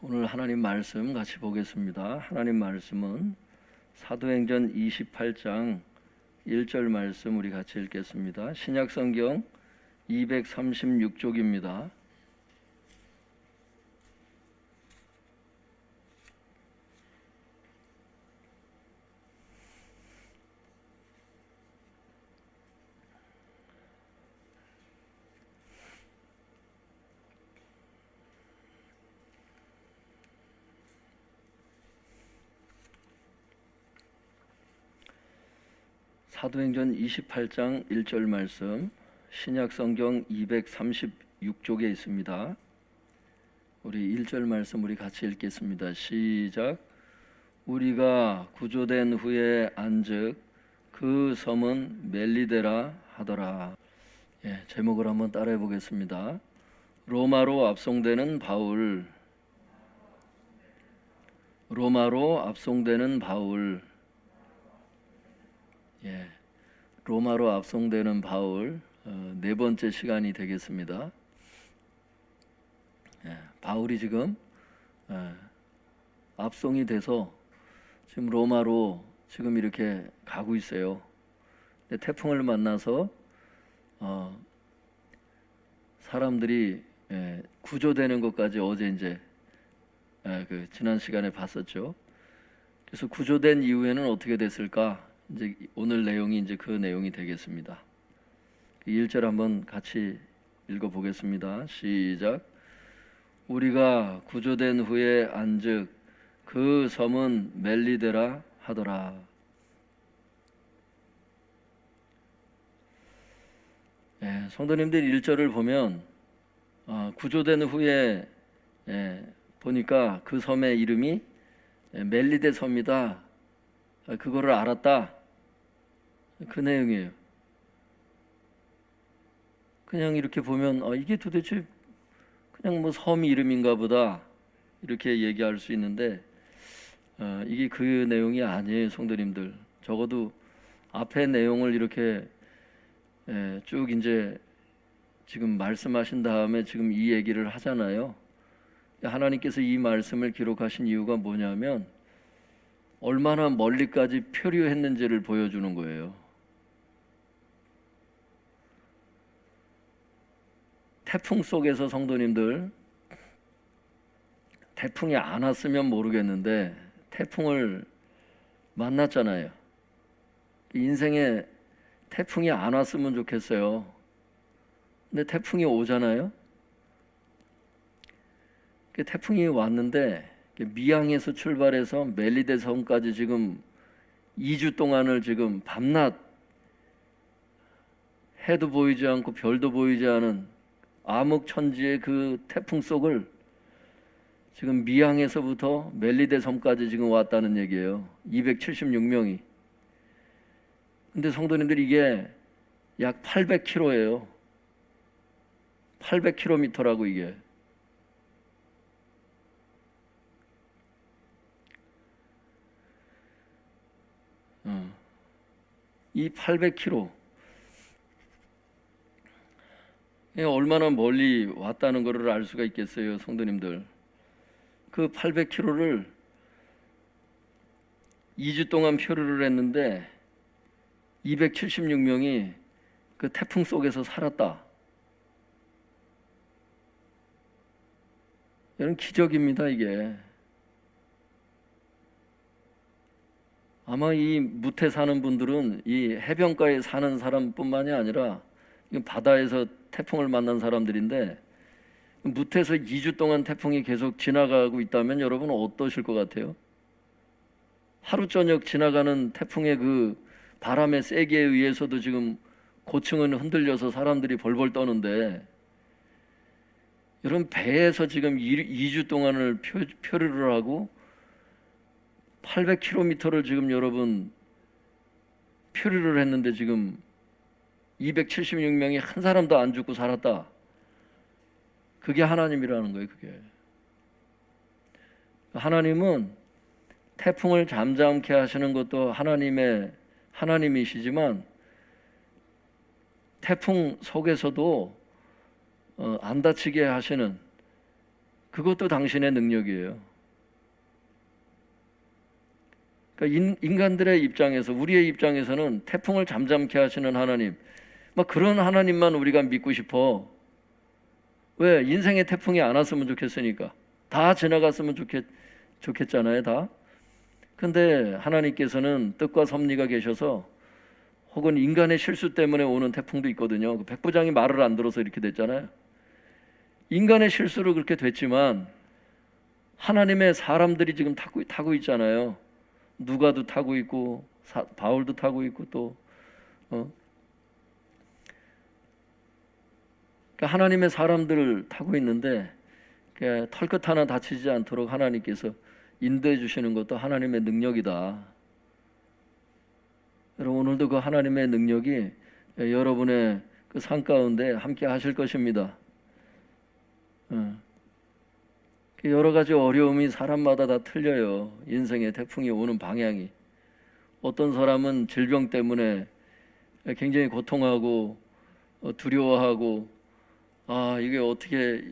오늘 하나님 말씀 같이 보겠습니다. 하나님 말씀은 사도행전 28장 1절 말씀 우리 같이 읽겠습니다. 신약성경 236쪽입니다. 사도행전 28장 1절 말씀 신약성경 236쪽에 있습니다. 우리 1절 말씀 우리 같이 읽겠습니다. 시작. 우리가 구조된 후에 안즉 그 섬은 멜리데라 하더라. 제목을 한번 따라해 보겠습니다. 로마로 압송되는 바울. 로마로 압송되는 바울. 로마로 압송되는 바울 네 번째 시간이 되겠습니다. 바울이 지금 압송이 돼서 지금 로마로 지금 이렇게 가고 있어요. 태풍을 만나서 사람들이 구조되는 것까지 어제 이제 지난 시간에 봤었죠. 그래서 구조된 이후에는 어떻게 됐을까? 이제 오늘 내용이 이제 그 내용이 되겠습니다. 1절 한번 같이 읽어 보겠습니다. 시작. 우리가 구조된 후에 안즉 그 섬은 멜리데라 하더라. 성도님들 1절을 보면 구조된 후에 보니까 그 섬의 이름이 멜리데 섬이다. 그거를 알았다. 그 내용이에요. 그냥 이렇게 보면 이게 도대체 그냥 뭐 섬 이름인가 보다 이렇게 얘기할 수 있는데 이게 그 내용이 아니에요. 성도님들, 적어도 앞에 내용을 이렇게 쭉 이제 지금 말씀하신 다음에 지금 이 얘기를 하잖아요. 하나님께서 이 말씀을 기록하신 이유가 뭐냐면 얼마나 멀리까지 표류했는지를 보여주는 거예요. 태풍 속에서 성도님들, 태풍이 안 왔으면 모르겠는데 태풍을 만났잖아요. 인생에 태풍이 안 왔으면 좋겠어요. 근데 태풍이 오잖아요. 태풍이 왔는데 미항에서 출발해서 멜리데 섬까지 지금 2주 동안을 지금 밤낮 해도 보이지 않고 별도 보이지 않은 암흑천지의 그 태풍 속을 지금 미항에서부터 멜리데 섬까지 지금 왔다는 얘기예요. 276명이. 근데 성도님들 이게 약 800km예요. 800km라고 이게. 이 800km 얼마나 멀리 왔다는 것을 알 수가 있겠어요, 성도님들. 그 800km를 2주 동안 표류를 했는데 276명이 그 태풍 속에서 살았다. 이런 기적입니다, 이게. 아마 이 무태 사는 분들은 이 해변가에 사는 사람뿐만이 아니라 바다에서 태풍을 만난 사람들인데, 무태에서 2주 동안 태풍이 계속 지나가고 있다면 여러분 어떠실 것 같아요? 하루 저녁 지나가는 태풍의 그 바람의 세기에 의해서도 지금 고층은 흔들려서 사람들이 벌벌 떠는데, 여러분 배에서 지금 2주 동안을 표류를 하고 800km를 지금 여러분 표류를 했는데 지금 276명이 한 사람도 안 죽고 살았다. 그게 하나님이라는 거예요. 그게 하나님은 태풍을 잠잠케 하시는 것도 하나님이시지만 태풍 속에서도 안 다치게 하시는 그것도 당신의 능력이에요. 그러니까 인간들의 입장에서, 우리의 입장에서는 태풍을 잠잠케 하시는 하나님, 막 그런 하나님만 우리가 믿고 싶어. 왜? 인생의 태풍이 안 왔으면 좋겠으니까. 다 지나갔으면 좋겠잖아요, 다. 근데 하나님께서는 뜻과 섭리가 계셔서, 혹은 인간의 실수 때문에 오는 태풍도 있거든요. 백부장이 말을 안 들어서 이렇게 됐잖아요. 인간의 실수로 그렇게 됐지만 하나님의 사람들이 지금 타고 있잖아요. 누가도 타고 있고 바울도 타고 있고 또 그러니까 하나님의 사람들을 타고 있는데 털끝 하나 다치지 않도록 하나님께서 인도해 주시는 것도 하나님의 능력이다. 여러분, 오늘도 그 하나님의 능력이 여러분의 그 삶 가운데 함께 하실 것입니다. 여러 가지 어려움이 사람마다 다 틀려요. 인생의 태풍이 오는 방향이. 어떤 사람은 질병 때문에 굉장히 고통하고 두려워하고 이게 어떻게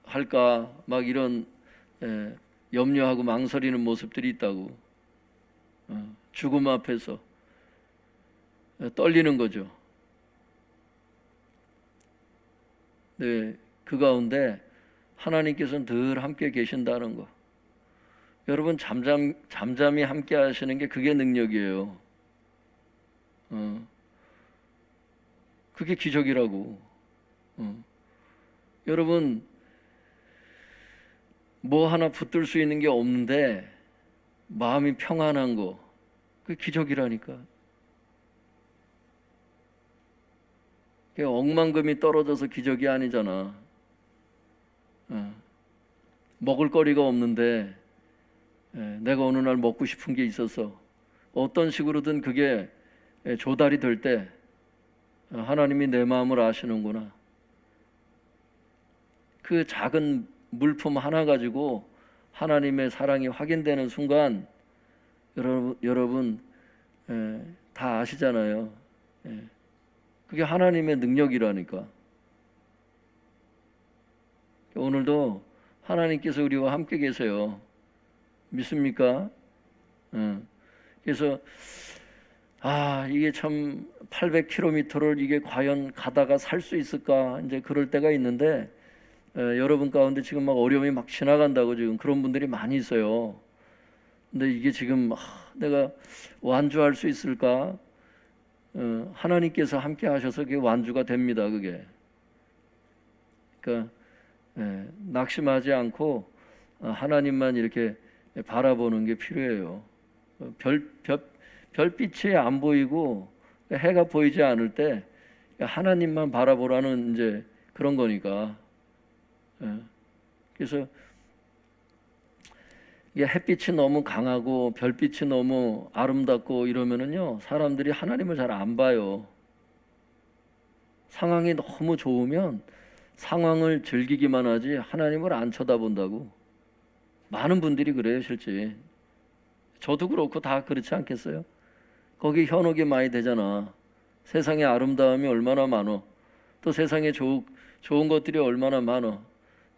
할까 막 이런 염려하고 망설이는 모습들이 있다고. 죽음 앞에서 떨리는 거죠. 네, 그 가운데 하나님께서는 늘 함께 계신다는 거. 여러분, 잠잠히 함께 하시는 게 그게 능력이에요. 그게 기적이라고. 여러분, 뭐 하나 붙들 수 있는 게 없는데 마음이 평안한 거, 그게 기적이라니까. 억만금이 떨어져서 기적이 아니잖아. 먹을 거리가 없는데 내가 어느 날 먹고 싶은 게 있어서 어떤 식으로든 그게 조달이 될 때 하나님이 내 마음을 아시는구나. 그 작은 물품 하나 가지고 하나님의 사랑이 확인되는 순간 여러분 다 아시잖아요. 그게 하나님의 능력이라니까. 오늘도 하나님께서 우리와 함께 계세요. 믿습니까? 그래서 이게 참 800km를 이게 과연 가다가 살 수 있을까 이제 그럴 때가 있는데 여러분 가운데 지금 막 어려움이 막 지나간다고 지금 그런 분들이 많이 있어요. 근데 이게 지금 내가 완주할 수 있을까? 하나님께서 함께 하셔서 그게 완주가 됩니다. 그게. 그러니까 낙심하지 않고 하나님만 이렇게 바라보는 게 필요해요. 별빛이 안 보이고 해가 보이지 않을 때 하나님만 바라보라는 이제 그런 거니까. 그래서 이게 햇빛이 너무 강하고 별빛이 너무 아름답고 이러면은요, 사람들이 하나님을 잘 안 봐요. 상황이 너무 좋으면 상황을 즐기기만 하지 하나님을 안 쳐다본다고. 많은 분들이 그래요, 실제. 저도 그렇고 다 그렇지 않겠어요? 거기 현혹이 많이 되잖아. 세상의 아름다움이 얼마나 많어. 또 세상에 좋은 것들이 얼마나 많어.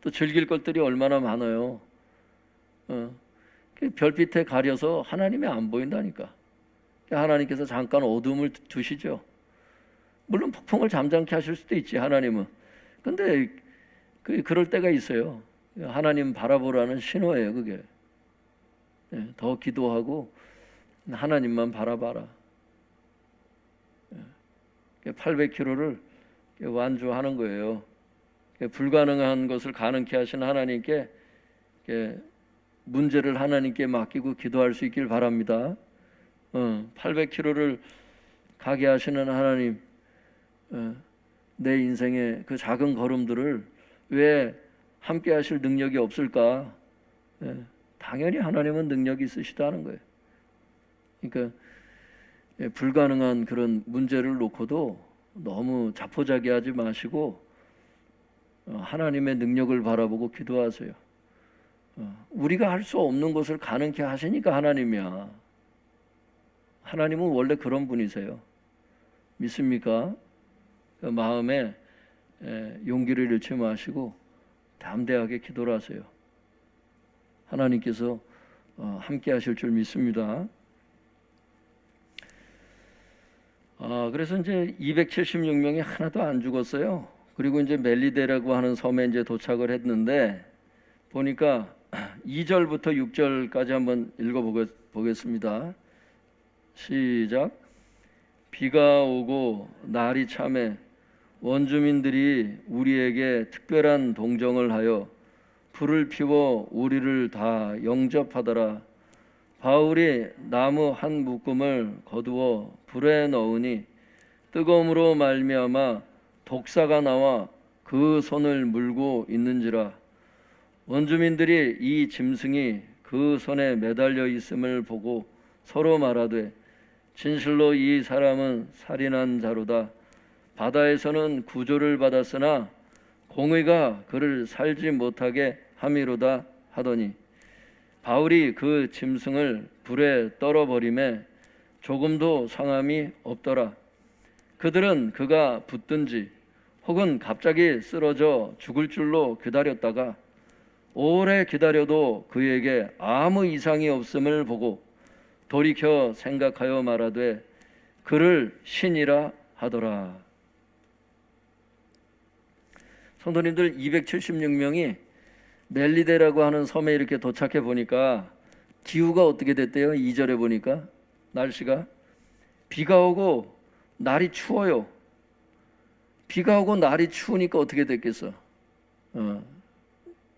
또 즐길 것들이 얼마나 많아요. 별빛에 가려서 하나님이 안 보인다니까. 하나님께서 잠깐 어둠을 두시죠. 물론 폭풍을 잠잠케 하실 수도 있지, 하나님은. 근데 그럴 때가 있어요. 하나님 바라보라는 신호예요, 그게. 더 기도하고 하나님만 바라봐라. 800km를 완주하는 거예요. 불가능한 것을 가능케 하신 하나님께 문제를 하나님께 맡기고 기도할 수 있길 바랍니다. 800km를 가게 하시는 하나님, 내 인생의 그 작은 걸음들을 왜 함께 하실 능력이 없을까? 당연히 하나님은 능력이 있으시다는 거예요. 그러니까 불가능한 그런 문제를 놓고도 너무 자포자기하지 마시고 하나님의 능력을 바라보고 기도하세요. 우리가 할 수 없는 것을 가능케 하시니까 하나님이야. 하나님은 원래 그런 분이세요. 믿습니까? 그 마음에 용기를 잃지 마시고 담대하게 기도를 하세요. 하나님께서 함께 하실 줄 믿습니다. 그래서 이제 276명이 하나도 안 죽었어요. 그리고 이제 멜리데라고 하는 섬에 이제 도착을 했는데 보니까 2절부터 6절까지 한번 읽어보겠습니다. 시작. 비가 오고 날이 참해 원주민들이 우리에게 특별한 동정을 하여 불을 피워 우리를 다 영접하더라. 바울이 나무 한 묶음을 거두어 불에 넣으니 뜨거움으로 말미암아 독사가 나와 그 손을 물고 있는지라. 원주민들이 이 짐승이 그 손에 매달려 있음을 보고 서로 말하되 진실로 이 사람은 살인한 자로다. 바다에서는 구조를 받았으나 공의가 그를 살지 못하게 함이로다 하더니 바울이 그 짐승을 불에 떨어버림에 조금도 상함이 없더라. 그들은 그가 붙든지 혹은 갑자기 쓰러져 죽을 줄로 기다렸다가 오래 기다려도 그에게 아무 이상이 없음을 보고 돌이켜 생각하여 말하되 그를 신이라 하더라. 성도님들, 276명이 멜리데라고 하는 섬에 이렇게 도착해 보니까 기후가 어떻게 됐대요? 2절에 보니까 날씨가 비가 오고 날이 추워요. 비가 오고 날이 추우니까 어떻게 됐겠어?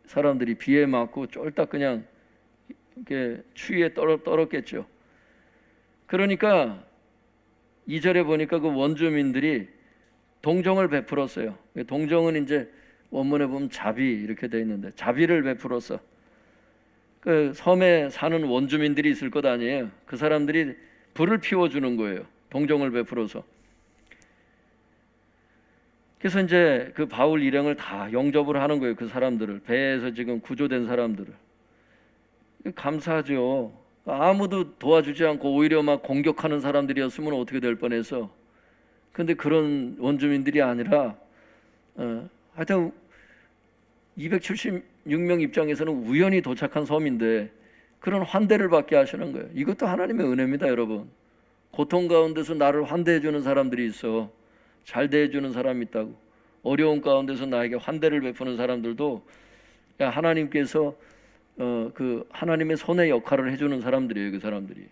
사람들이 비에 맞고 쫄딱 그냥 이렇게 추위에 떨었겠죠. 그러니까 2절에 보니까 그 원주민들이 동정을 베풀었어요. 동정은 이제 원문에 보면 자비 이렇게 돼 있는데 자비를 베풀었어. 그 섬에 사는 원주민들이 있을 것 아니에요. 그 사람들이 불을 피워주는 거예요. 동정을 베풀어서. 그래서 이제 그 바울 일행을 다 영접을 하는 거예요. 그 사람들을, 배에서 지금 구조된 사람들을. 감사하죠. 아무도 도와주지 않고 오히려 막 공격하는 사람들이었으면 어떻게 될 뻔해서. 근데 그런 원주민들이 아니라 하여튼 276명 입장에서는 우연히 도착한 섬인데 그런 환대를 받게 하시는 거예요. 이것도 하나님의 은혜입니다, 여러분. 고통 가운데서 나를 환대해 주는 사람들이 있어. 잘 대해주는 사람이 있다고. 어려운 가운데서 나에게 환대를 베푸는 사람들도 하나님께서 그 하나님의 손의 역할을 해주는 사람들이에요. 그 사람들이.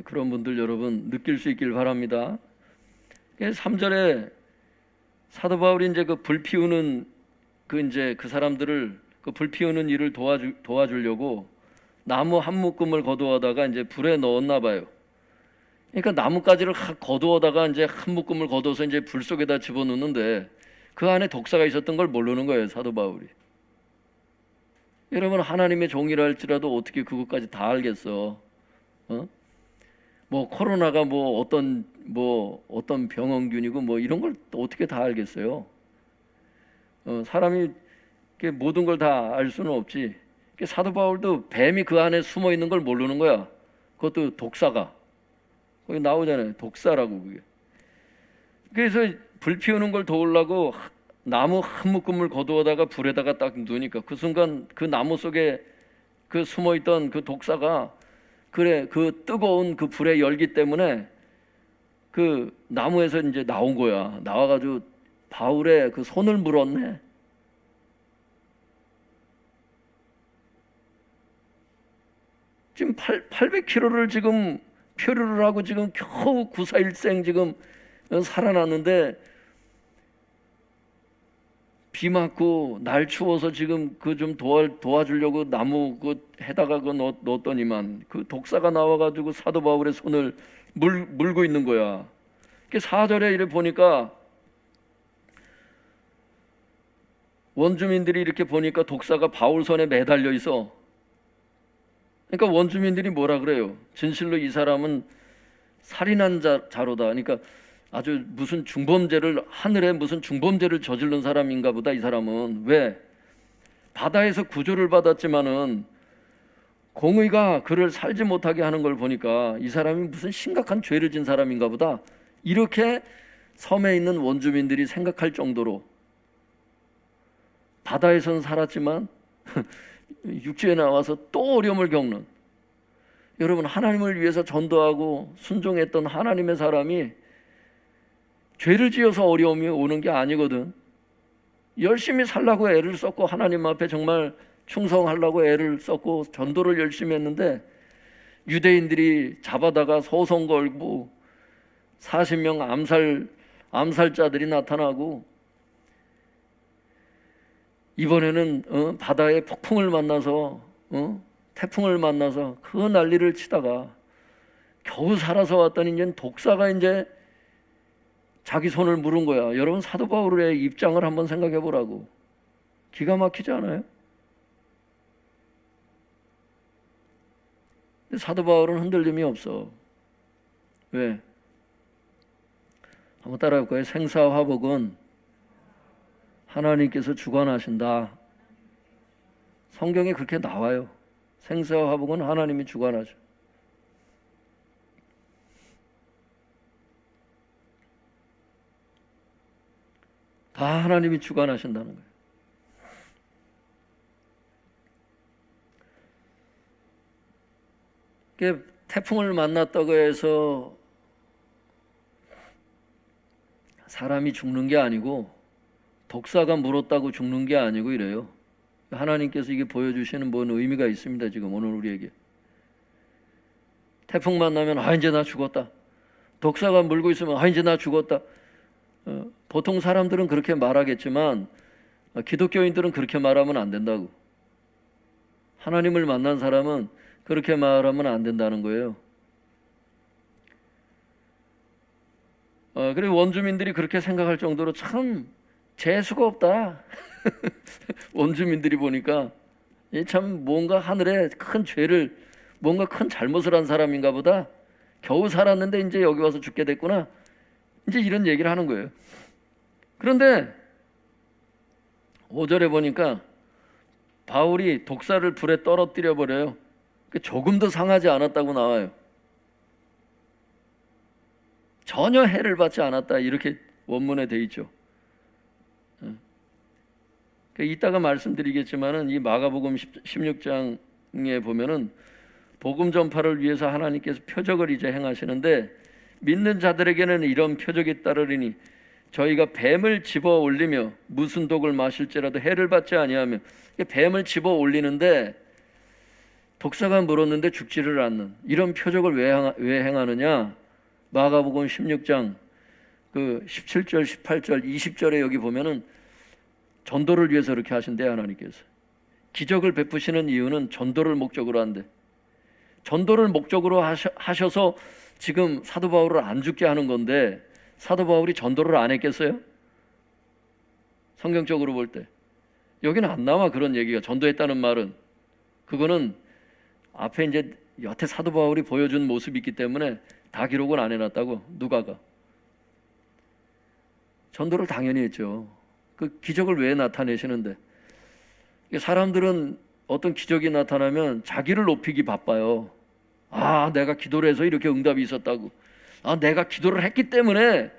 그런 분들 여러분 느낄 수 있길 바랍니다. 3절에 사도 바울이 이제 그 불 피우는 그 사람들을 그 불 피우는 일을 도와주려고 나무 한 묶음을 거두어다가 이제 불에 넣었나 봐요. 그러니까 나뭇가지를 거두어다가 이제 한 묶음을 거둬서 이제 불 속에다 집어넣는데 그 안에 독사가 있었던 걸 모르는 거예요, 사도 바울이. 여러분, 하나님의 종이라 할지라도 어떻게 그것까지 다 알겠어? 뭐 코로나가 뭐 어떤 병원균이고 뭐 이런 걸 어떻게 다 알겠어요? 사람이 모든 걸 다 알 수는 없지. 사도 바울도 뱀이 그 안에 숨어 있는 걸 모르는 거야. 그것도 독사가. 거기 나오잖아요. 독사라고 그게. 그래서 불 피우는 걸 도우려고 나무 한 묶음을 거두어다가 불에다가 딱 넣으니까 그 순간 그 나무 속에 그 숨어 있던 그 독사가 그 뜨거운 그 불의 열기 때문에 그 나무에서 이제 나온 거야. 나와가지고 바울의 그 손을 물었네. 지금 800km를 지금 표류를 하고 지금 겨우 941생 지금 살아났는데 비 맞고 날 추워서 지금 그 좀 도와주려고 나무 그 해다가 그 넣었더니만 그 독사가 나와가지고 사도 바울의 손을 물고 있는 거야. 4절에 이래 보니까 원주민들이 이렇게 보니까 독사가 바울 손에 매달려 있어. 그러니까 원주민들이 뭐라 그래요? 진실로 이 사람은 살인한 자로다. 그러니까 아주 무슨 중범죄를 하늘에 무슨 중범죄를 저지른 사람인가 보다. 이 사람은 왜? 바다에서 구조를 받았지만은 공의가 그를 살지 못하게 하는 걸 보니까 이 사람이 무슨 심각한 죄를 진 사람인가 보다. 이렇게 섬에 있는 원주민들이 생각할 정도로 바다에선 살았지만 육지에 나와서 또 어려움을 겪는, 여러분, 하나님을 위해서 전도하고 순종했던 하나님의 사람이 죄를 지어서 어려움이 오는 게 아니거든. 열심히 살라고 애를 썼고 하나님 앞에 정말 충성하려고 애를 썼고 전도를 열심히 했는데 유대인들이 잡아다가 소송 걸고 40명 암살자들이 나타나고, 이번에는 바다에 폭풍을 만나서 태풍을 만나서 그 난리를 치다가 겨우 살아서 왔더니 이제 독사가 이제 자기 손을 물은 거야. 여러분, 사도 바울의 입장을 한번 생각해 보라고. 기가 막히지 않아요? 근데 사도 바울은 흔들림이 없어. 왜? 한번 따라해 볼까요? 생사화복은 하나님께서 주관하신다. 성경에 그렇게 나와요. 생사화복은 하나님이 주관하죠. 다 하나님이 주관하신다는 거예요. 태풍을 만났다고 해서 사람이 죽는 게 아니고 독사가 물었다고 죽는 게 아니고 이래요. 하나님께서 이게 보여주시는 뭔 의미가 있습니다. 지금 오늘 우리에게 태풍 만나면 이제 나 죽었다. 독사가 물고 있으면 이제 나 죽었다. 보통 사람들은 그렇게 말하겠지만 기독교인들은 그렇게 말하면 안 된다고. 하나님을 만난 사람은 그렇게 말하면 안 된다는 거예요. 그리고 원주민들이 그렇게 생각할 정도로 참 재수가 없다. 원주민들이 보니까 참 뭔가 하늘에 큰 죄를, 뭔가 큰 잘못을 한 사람인가 보다. 겨우 살았는데 이제 여기 와서 죽게 됐구나. 이제 이런 얘기를 하는 거예요. 그런데 5절에 보니까 바울이 독사를 불에 떨어뜨려 버려요. 조금도 상하지 않았다고 나와요. 전혀 해를 받지 않았다, 이렇게 원문에 돼 있죠. 이따가 말씀드리겠지만은 이 마가복음 16장에 보면은 복음 전파를 위해서 하나님께서 표적을 이제 행하시는데, 믿는 자들에게는 이런 표적이 따르리니 저희가 뱀을 집어 올리며 무슨 독을 마실지라도 해를 받지 아니하며. 뱀을 집어 올리는데 독사가 물었는데 죽지를 않는 이런 표적을 왜 행하느냐? 마가복음 16장 그 17절, 18절, 20절에 여기 보면은 전도를 위해서 이렇게 하신대요. 하나님께서 기적을 베푸시는 이유는 전도를 목적으로 한대. 전도를 목적으로 하셔서 지금 사도 바울을 안 죽게 하는 건데, 사도 바울이 전도를 안 했겠어요? 성경적으로 볼 때 여기는 안 나와 그런 얘기가. 전도했다는 말은 그거는 앞에 이제 여태 사도 바울이 보여준 모습이 있기 때문에 다 기록을 안 해놨다고. 누가가 전도를 당연히 했죠. 그 기적을 왜 나타내시는데? 사람들은 어떤 기적이 나타나면 자기를 높이기 바빠요. 내가 기도를 해서 이렇게 응답이 있었다고. 내가 기도를 했기 때문에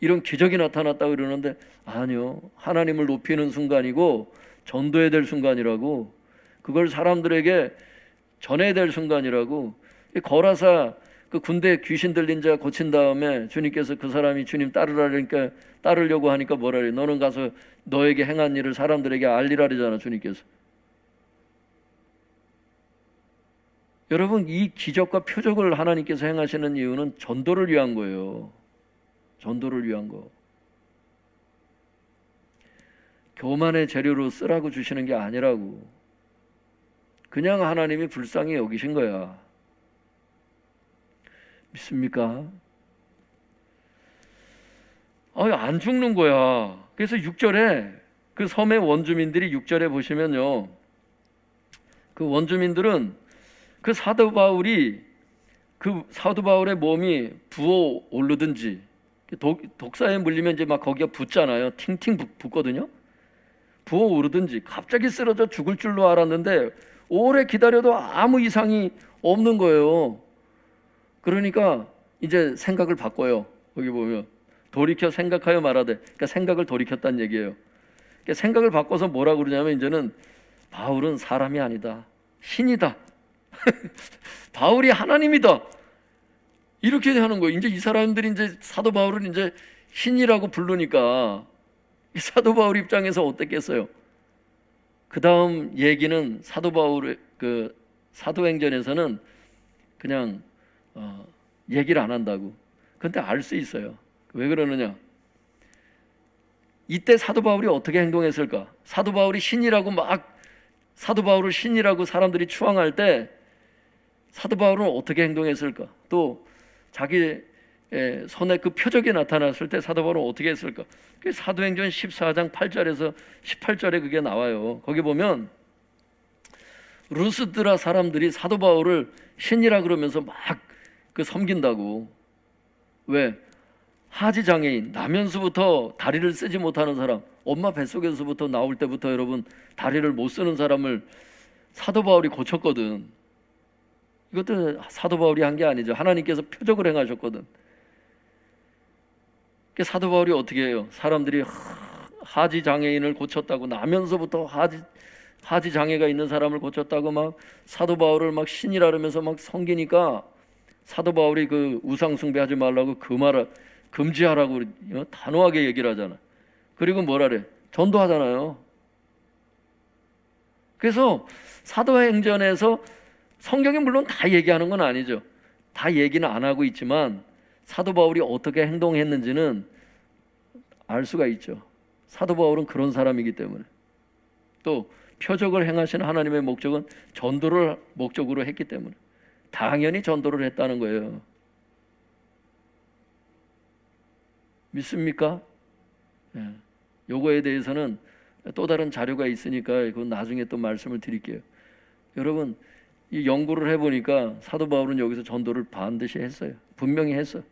이런 기적이 나타났다고 그러는데, 아니요. 하나님을 높이는 순간이고 전도해야 될 순간이라고. 그걸 사람들에게 전해야 될 순간이라고. 거라사 그 군대 귀신 들린 자 고친 다음에 주님께서 그 사람이 주님 따르라니까 따르려고 하니까 뭐라 그래? 너는 가서 너에게 행한 일을 사람들에게 알리라잖아, 주님께서. 여러분, 이 기적과 표적을 하나님께서 행하시는 이유는 전도를 위한 거예요. 전도를 위한 거. 교만의 재료로 쓰라고 주시는 게 아니라고. 그냥 하나님이 불쌍히 여기신 거야. 믿습니까? 안 죽는 거야. 그래서 6절에 그 섬의 원주민들이 6절에 보시면요, 그 원주민들은 그 사도 바울의 몸이 부어 오르든지, 독사에 물리면 이제 막 거기가 붓잖아요. 팅팅 붓거든요. 부어 오르든지 갑자기 쓰러져 죽을 줄로 알았는데 오래 기다려도 아무 이상이 없는 거예요. 그러니까 이제 생각을 바꿔요. 거기 보면 돌이켜 생각하여 말하되, 그러니까 생각을 돌이켰다는 얘기예요. 그러니까 생각을 바꿔서 뭐라 그러냐면 이제는 바울은 사람이 아니다, 신이다. 바울이 하나님이다. 이렇게 하는 거예요. 이제 이 사람들이 이제 사도 바울을 이제 신이라고 부르니까 이 사도 바울 입장에서 어땠겠어요? 그 다음 얘기는 사도 바울의 그 사도행전에서는 그냥 얘기를 안 한다고. 근데 알 수 있어요. 왜 그러느냐? 이때 사도 바울이 어떻게 행동했을까? 사도 바울이 신이라고 막 사도 바울을 신이라고 사람들이 추앙할 때 사도 바울은 어떻게 행동했을까? 또 자기 손에 그 표적이 나타났을 때 사도 바울은 어떻게 했을까? 그 사도행전 14장 8절에서 18절에 그게 나와요. 거기 보면 루스드라 사람들이 사도 바울을 신이라 그러면서 막 그 섬긴다고. 왜? 하지 장애인, 나면서부터 다리를 쓰지 못하는 사람, 엄마 뱃속에서부터 나올 때부터 여러분 다리를 못 쓰는 사람을 사도 바울이 고쳤거든. 이것도 사도 바울이 한 게 아니죠. 하나님께서 표적을 행하셨거든. 사도 바울이 어떻게 해요? 사람들이 하지 장애인을 고쳤다고, 나면서부터 하지 장애가 있는 사람을 고쳤다고 막 사도 바울을 막 신이라 그러면서 막 섬기니까 사도 바울이 그 우상 숭배하지 말라고 그 말을 금지하라고 단호하게 얘기를 하잖아. 그리고 뭐라 그래? 전도하잖아요. 그래서 사도행전에서 성경이 물론 다 얘기하는 건 아니죠. 다 얘기는 안 하고 있지만 사도 바울이 어떻게 행동했는지는 알 수가 있죠. 사도 바울은 그런 사람이기 때문에. 또 표적을 행하신 하나님의 목적은 전도를 목적으로 했기 때문에 당연히 전도를 했다는 거예요. 믿습니까? 예. 요거에 대해서는 또 다른 자료가 있으니까 그건 나중에 또 말씀을 드릴게요. 여러분, 이 연구를 해보니까 사도 바울은 여기서 전도를 반드시 했어요. 분명히 했어요.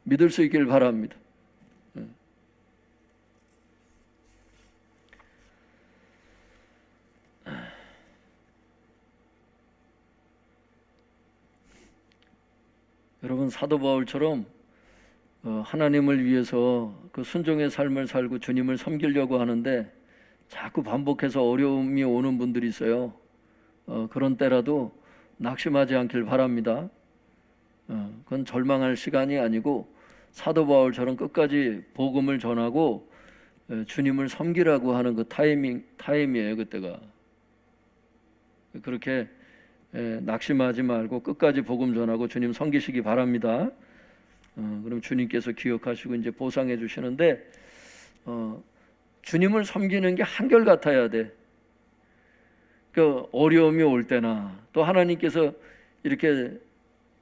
믿을 수 있기를 바랍니다. 여러분, 사도 바울처럼 하나님을 위해서 그 순종의 삶을 살고 주님을 섬기려고 하는데 자꾸 반복해서 어려움이 오는 분들이 있어요. 그런 때라도 낙심하지 않길 바랍니다. 그건 절망할 시간이 아니고 사도 바울처럼 끝까지 복음을 전하고 주님을 섬기라고 하는 그 타임이에요. 그때가. 그렇게 낙심하지 말고 끝까지 복음 전하고 주님 섬기시기 바랍니다. 그럼 주님께서 기억하시고 이제 보상해 주시는데 주님을 섬기는 게 한결같아야 돼. 그 어려움이 올 때나 또 하나님께서 이렇게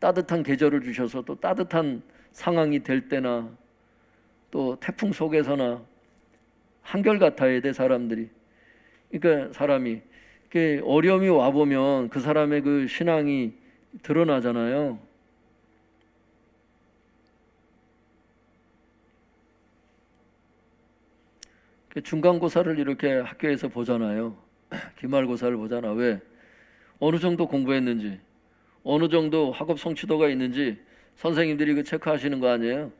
따뜻한 계절을 주셔서 또 따뜻한 상황이 될 때나 또 태풍 속에서나 한결같아야 돼 사람들이. 그러니까 사람이 어려움이 와 보면 그 사람의 그 신앙이 드러나잖아요. 중간고사를 이렇게 학교에서 보잖아요. 기말고사를 보잖아. 왜? 어느 정도 공부했는지, 어느 정도 학업 성취도가 있는지 선생님들이 그 체크하시는 거 아니에요?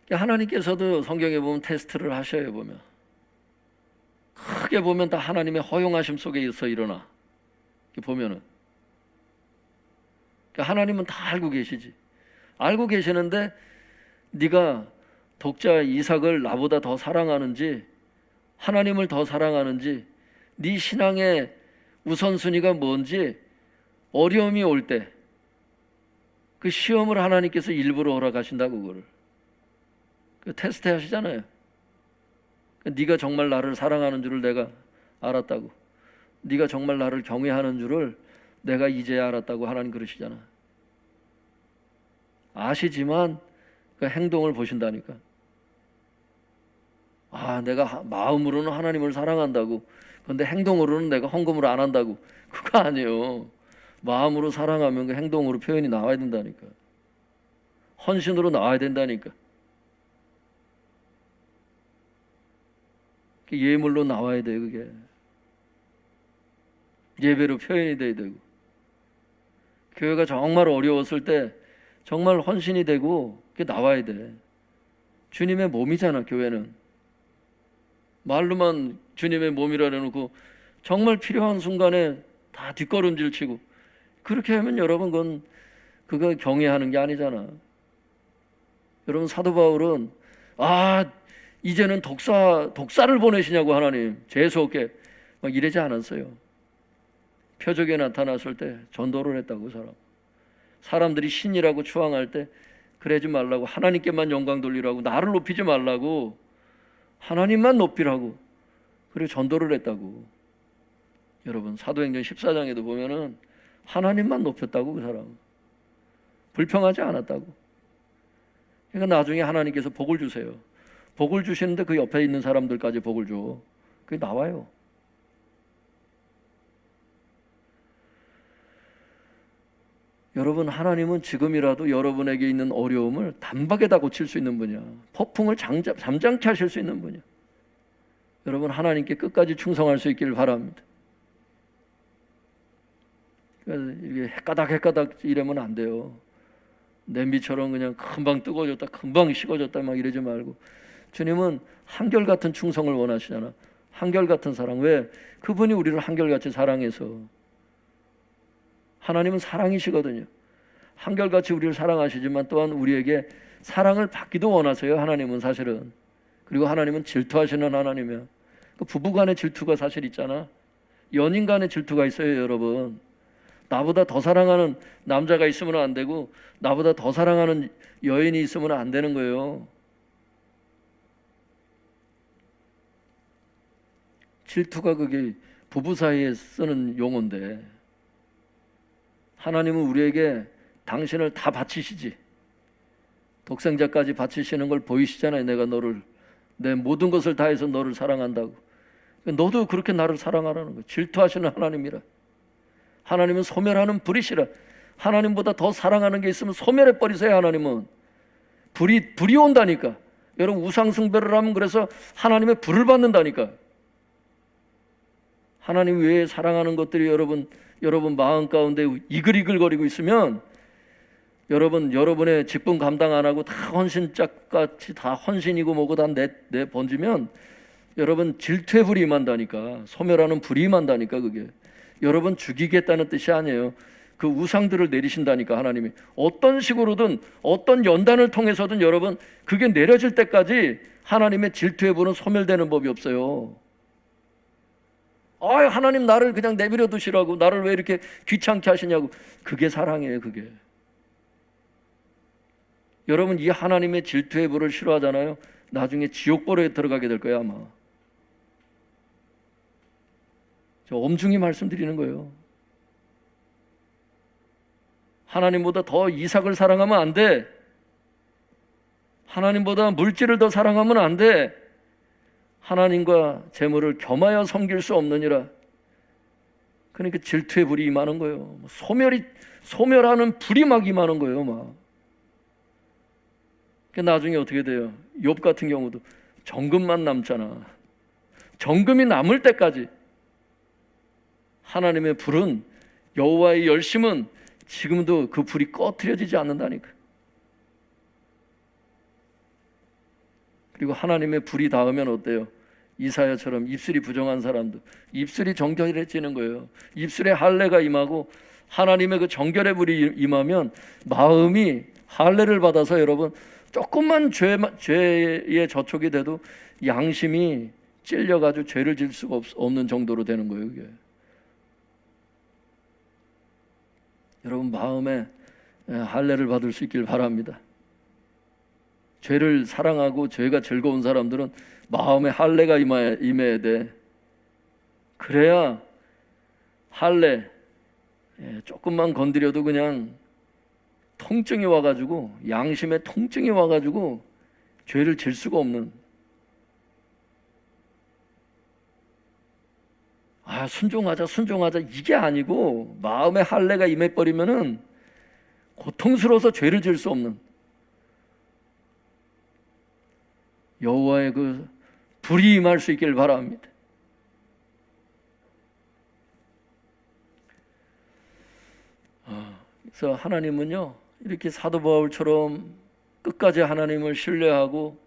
하나님께서도 성경에 보면 테스트를 하셔요. 보면 크게 보면 다 하나님의 허용하심 속에서 일어나. 보면은 하나님은 다 알고 계시지. 알고 계시는데 네가 독자 이삭을 나보다 더 사랑하는지 하나님을 더 사랑하는지 네 신앙의 우선순위가 뭔지 어려움이 올 때 그 시험을 하나님께서 일부러 허락하신다고 그거를 테스트 하시잖아요. 네가 정말 나를 사랑하는 줄을 내가 알았다고, 네가 정말 나를 경외하는 줄을 내가 이제야 알았다고 하나님 그러시잖아. 아시지만 그 행동을 보신다니까. 내가 마음으로는 하나님을 사랑한다고, 그런데 행동으로는 내가 헌금을 안 한다고. 그거 아니에요. 마음으로 사랑하면 그 행동으로 표현이 나와야 된다니까. 헌신으로 나와야 된다니까. 예물로 나와야 돼요. 그게 예배로 표현이 돼야 되고, 교회가 정말 어려웠을 때 정말 헌신이 되고 그게 나와야 돼. 주님의 몸이잖아, 교회는. 말로만 주님의 몸이라 해놓고 정말 필요한 순간에 다 뒷걸음질 치고, 그렇게 하면 여러분 그거 경외하는 게 아니잖아. 여러분, 사도 바울은 이제는 독사를 보내시냐고 하나님, 재수없게 막 이러지 않았어요. 표적에 나타났을 때 전도를 했다고. 사람들이 신이라고 추앙할 때 그러지 말라고, 하나님께만 영광 돌리라고, 나를 높이지 말라고, 하나님만 높이라고, 그리고 전도를 했다고. 여러분, 사도행전 14장에도 보면은 하나님만 높였다고. 그 사람 불평하지 않았다고. 그러니까 나중에 하나님께서 복을 주세요. 복을 주시는데 그 옆에 있는 사람들까지 복을 줘. 그게 나와요. 여러분, 하나님은 지금이라도 여러분에게 있는 어려움을 단박에 다 고칠 수 있는 분이야. 폭풍을 잠잠케 하실 수 있는 분이야. 여러분, 하나님께 끝까지 충성할 수 있기를 바랍니다. 이게 헷가닥 이러면 안 돼요. 냄비처럼 그냥 금방 뜨거워졌다, 금방 식어졌다 막 이러지 말고, 주님은 한결같은 충성을 원하시잖아. 한결같은 사랑. 왜? 그분이 우리를 한결같이 사랑해서. 하나님은 사랑이시거든요. 한결같이 우리를 사랑하시지만 또한 우리에게 사랑을 받기도 원하세요. 하나님은 사실은. 그리고 하나님은 질투하시는 하나님이야. 그 부부 간의 질투가 사실 있잖아. 연인 간의 질투가 있어요, 여러분. 나보다 더 사랑하는 남자가 있으면 안 되고, 나보다 더 사랑하는 여인이 있으면 안 되는 거예요. 질투가 그게 부부 사이에 쓰는 용어인데, 하나님은 우리에게 당신을 다 바치시지, 독생자까지 바치시는 걸 보이시잖아요. 내가 너를, 내 모든 것을 다해서 너를 사랑한다고. 너도 그렇게 나를 사랑하라는 거예요. 질투하시는 하나님이라. 하나님은 소멸하는 불이시라. 하나님보다 더 사랑하는 게 있으면 소멸해 버리세요. 하나님은 불이 온다니까. 여러분, 우상 숭배를 하면 그래서 하나님의 불을 받는다니까. 하나님 외에 사랑하는 것들이 여러분 마음 가운데 이글이글거리고 있으면, 여러분의 직분 감당 안 하고 다 헌신짝같이 다 헌신이고 뭐고 다 내 번지면 여러분 질투의 불이 임한다니까. 소멸하는 불이 임한다니까. 그게 여러분 죽이겠다는 뜻이 아니에요. 그 우상들을 내리신다니까. 하나님이 어떤 식으로든 어떤 연단을 통해서든 여러분 그게 내려질 때까지 하나님의 질투의 불은 소멸되는 법이 없어요. 하나님 나를 그냥 내버려 두시라고, 나를 왜 이렇게 귀찮게 하시냐고. 그게 사랑이에요. 그게. 여러분, 이 하나님의 질투의 불을 싫어하잖아요. 나중에 지옥벌에 들어가게 될 거예요, 아마. 저 엄중히 말씀드리는 거예요. 하나님보다 더 이삭을 사랑하면 안 돼. 하나님보다 물질을 더 사랑하면 안 돼. 하나님과 재물을 겸하여 섬길 수 없느니라. 그러니까 질투의 불이 임하는 거예요. 소멸하는 불이 막 임하는 거예요, 막. 나중에 어떻게 돼요? 욥 같은 경우도 정금만 남잖아. 정금이 남을 때까지 하나님의 불은, 여호와의 열심은 지금도 그 불이 꺼트려지지 않는다니까. 그리고 하나님의 불이 닿으면 어때요? 이사야처럼 입술이 부정한 사람도 입술이 정결해지는 거예요. 입술에 할례가 임하고 하나님의 그 정결의 불이 임하면 마음이 할례를 받아서 여러분 조금만 죄에 저촉이 돼도 양심이 찔려가지고 죄를 질 수가 없는 정도로 되는 거예요. 그게. 여러분 마음에 할례를 받을 수 있길 바랍니다. 죄를 사랑하고 죄가 즐거운 사람들은 마음에 할례가 임해야 돼. 그래야 할례 조금만 건드려도 그냥 통증이 와가지고, 양심에 통증이 와가지고 죄를 질 수가 없는. 순종하자 이게 아니고 마음에 할례가 임해버리면은 고통스러워서 죄를 질 수 없는 여호와의 그 불이 임할 수 있길 바랍니다. 그래서 하나님은요, 이렇게 사도 바울처럼 끝까지 하나님을 신뢰하고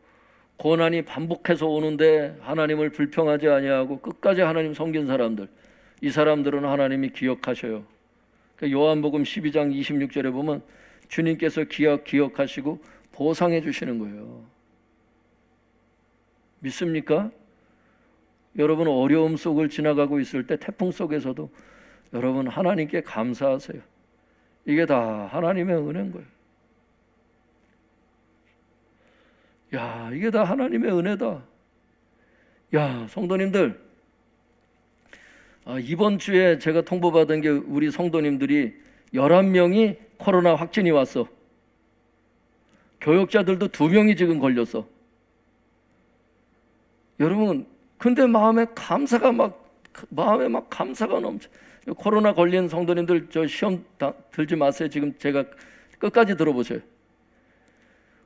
고난이 반복해서 오는데 하나님을 불평하지 아니하고 끝까지 하나님 섬긴 사람들, 이 사람들은 하나님이 기억하셔요. 그러니까 요한복음 12장 26절에 보면 주님께서 기억하시고 보상해 주시는 거예요. 믿습니까? 여러분 어려움 속을 지나가고 있을 때 태풍 속에서도 여러분 하나님께 감사하세요. 이게 다 하나님의 은혜인 거예요. 야, 이게 다 하나님의 은혜다. 야, 성도님들, 이번 주에 제가 통보받은 게 우리 성도님들이 11명이 코로나 확진이 왔어. 교역자들도 2명이 지금 걸렸어. 여러분, 근데 마음에 막 감사가 넘쳐. 코로나 걸린 성도님들 저 시험 들지 마세요. 지금 제가 끝까지 들어보세요.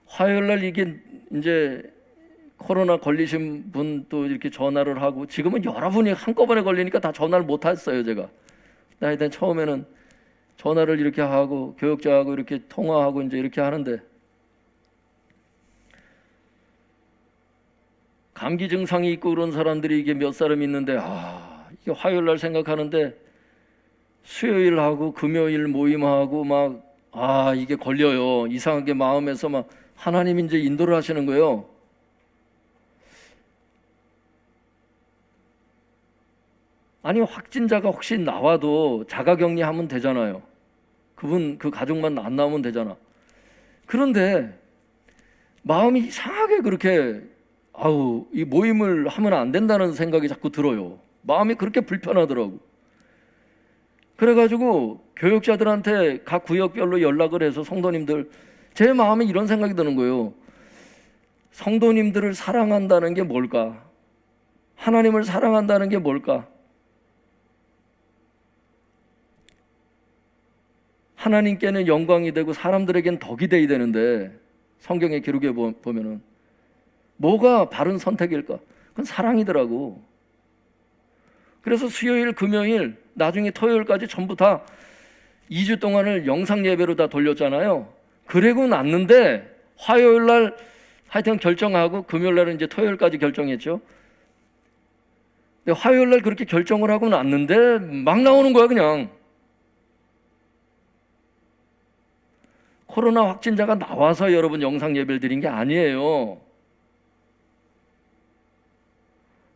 화요일 날 이게 이제 코로나 걸리신 분도 이렇게 전화를 하고, 지금은 여러분이 한꺼번에 걸리니까 다 전화를 못 했어요. 제가 하여튼 처음에는 전화를 이렇게 하고 교역자하고 이렇게 통화하고 이제 이렇게 하는데, 감기 증상이 있고 그런 사람들이 이게 몇 사람 있는데, 이게 화요일 날 생각하는데 수요일하고 금요일 모임하고 막 이게 걸려요. 이상하게 마음에서 막 하나님이 이제 인도를 하시는 거예요. 아니, 확진자가 혹시 나와도 자가격리하면 되잖아요. 그 가족만 안 나오면 되잖아. 그런데 마음이 이상하게 그렇게 이 모임을 하면 안 된다는 생각이 자꾸 들어요. 마음이 그렇게 불편하더라고. 그래가지고 교역자들한테 각 구역별로 연락을 해서, 성도님들, 제 마음에 이런 생각이 드는 거예요. 성도님들을 사랑한다는 게 뭘까? 하나님을 사랑한다는 게 뭘까? 하나님께는 영광이 되고 사람들에겐 덕이 돼야 되는데, 성경의 기록에 보면은 뭐가 바른 선택일까? 그건 사랑이더라고. 그래서 수요일, 금요일, 나중에 토요일까지 전부 다 2주 동안을 영상 예배로 다 돌렸잖아요. 그러고 났는데 화요일 날 하여튼 결정하고, 금요일 날은 이제 토요일까지 결정했죠. 근데 화요일 날 그렇게 결정을 하고 났는데 막 나오는 거야, 그냥. 코로나 확진자가 나와서 여러분 영상 예배를 드린 게 아니에요.